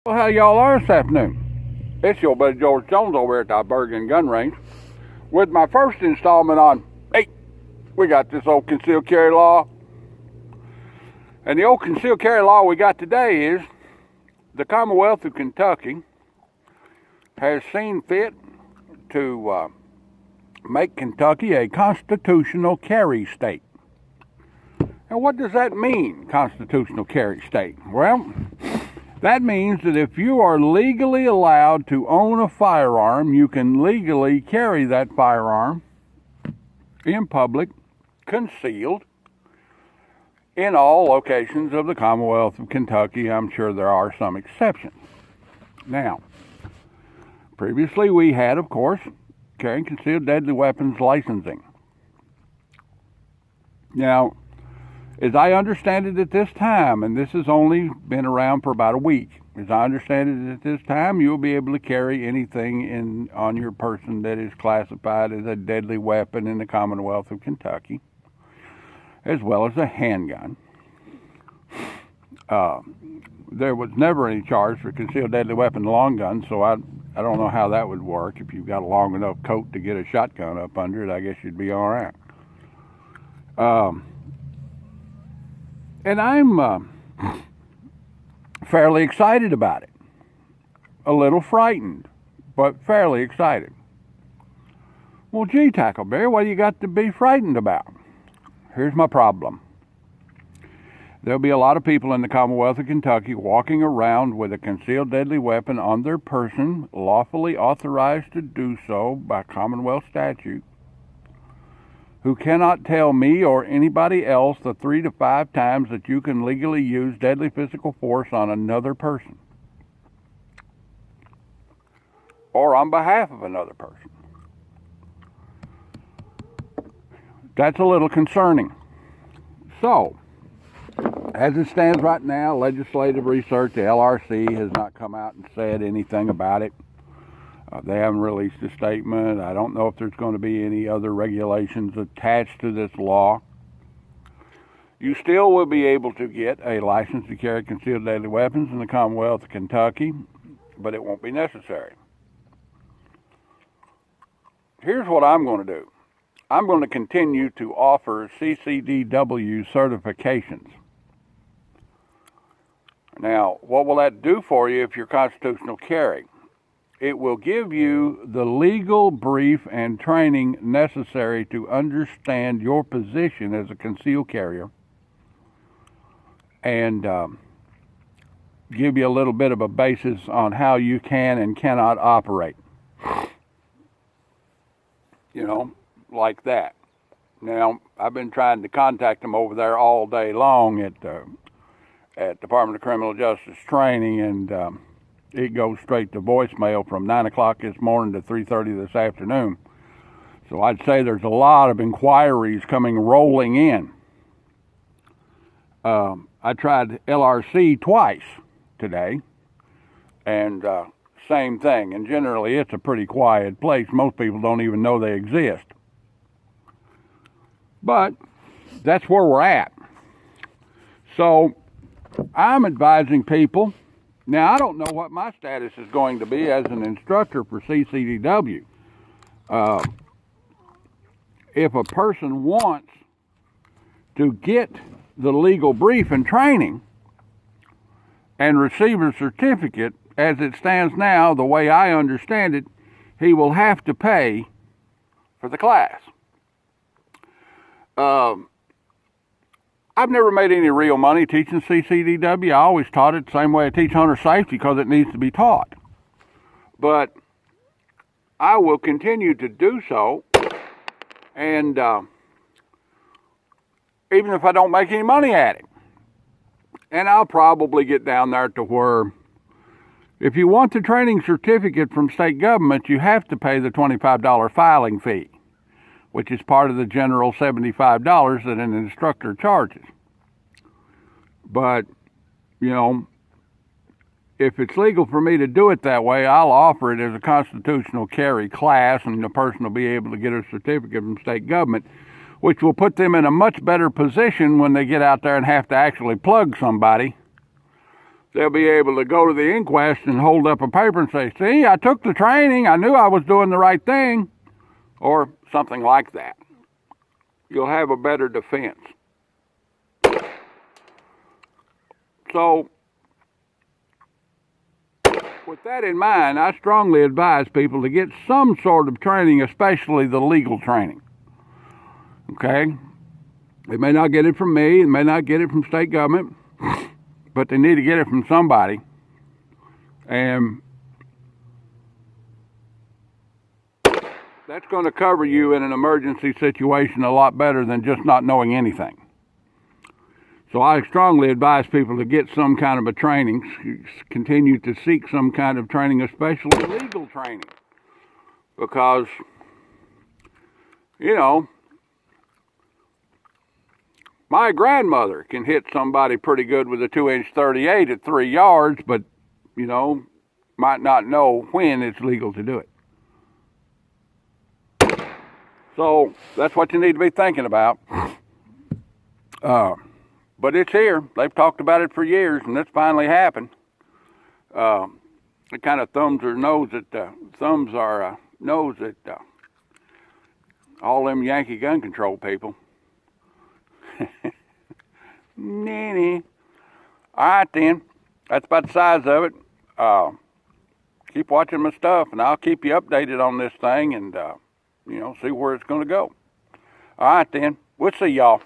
Well, how y'all are this afternoon? It's your buddy George Jones over here at the Bergen Gun Range with my first installment on, hey, we got this old concealed carry law. And the old concealed carry law we got today is the Commonwealth of Kentucky has seen fit to make Kentucky a constitutional carry state. And what does that mean, constitutional carry state? Well, that means that if you are legally allowed to own a firearm, you can legally carry that firearm in public, concealed, in all locations of the Commonwealth of Kentucky. I'm sure there are some exceptions. Now, previously we had, of course, carrying concealed deadly weapons licensing. Now, as I understand it at this time, and this has only been around for about a week, as I understand it at this time, you'll be able to carry anything on your person that is classified as a deadly weapon in the Commonwealth of Kentucky, as well as a handgun. There was never any charge for concealed deadly weapon long gun, so I don't know how that would work. If you've got a long enough coat to get a shotgun up under it, I guess you'd be all right. And I'm fairly excited about it. A little frightened, but fairly excited. Well, gee, Tackleberry, what do you got to be frightened about? Here's my problem. There'll be a lot of people in the Commonwealth of Kentucky walking around with a concealed deadly weapon on their person, lawfully authorized to do so by Commonwealth statute, who cannot tell me or anybody else the 3 to 5 times that you can legally use deadly physical force on another person or on behalf of another person. That's a little concerning. So, as it stands right now, legislative research, the LRC, has not come out and said anything about it. They haven't released a statement. I don't know if there's going to be any other regulations attached to this law. You still will be able to get a license to carry concealed deadly weapons in the Commonwealth of Kentucky, but it won't be necessary. Here's what I'm going to do. I'm going to continue to offer CCDW certifications. Now, what will that do for you if you're constitutional carry? It will give you the legal brief and training necessary to understand your position as a concealed carrier and give you a little bit of a basis on how you can and cannot operate. You know, like that. Now, I've been trying to contact them over there all day long at Department of Criminal Justice Training, and it goes straight to voicemail from 9 o'clock this morning to 3:30 this afternoon. So I'd say there's a lot of inquiries coming rolling in. I tried LRC twice today, and same thing. And generally, it's a pretty quiet place. Most people don't even know they exist. But that's where we're at. So I'm advising people. Now, I don't know what my status is going to be as an instructor for CCDW. If a person wants to get the legal brief and training and receive a certificate, as it stands now, the way I understand it, he will have to pay for the class. I've never made any real money teaching CCDW. I always taught it the same way I teach hunter safety because it needs to be taught. But I will continue to do so, and even if I don't make any money at it. And I'll probably get down there to where if you want the training certificate from state government, you have to pay the $25 filing fee, which is part of the general $75 that an instructor charges. But, you know, if it's legal for me to do it that way, I'll offer it as a constitutional carry class, and the person will be able to get a certificate from state government, which will put them in a much better position when they get out there and have to actually plug somebody they'll be able to go to the inquest and hold up a paper and say, see, I took the training, I knew I was doing the right thing, or something like that. You'll have a better defense. So, with that in mind, I strongly advise people to get some sort of training, especially the legal training. Okay? They may not get it from me, they may not get it from state government, but they need to get it from somebody. And that's going to cover you in an emergency situation a lot better than just not knowing anything. So I strongly advise people to get some kind of a training, continue to seek some kind of training, especially legal training. Because, you know, my grandmother can hit somebody pretty good with a 2-inch .38 at 3 yards, but, you know, might not know when it's legal to do it. So that's what you need to be thinking about. But it's here. They've talked about it for years, and it's finally happened. It kind of thumbs our nose at all them Yankee gun control people. Nanny. All right, then. That's about the size of it. Keep watching my stuff, and I'll keep you updated on this thing and, you know, see where it's going to go. All right, then. We'll see y'all.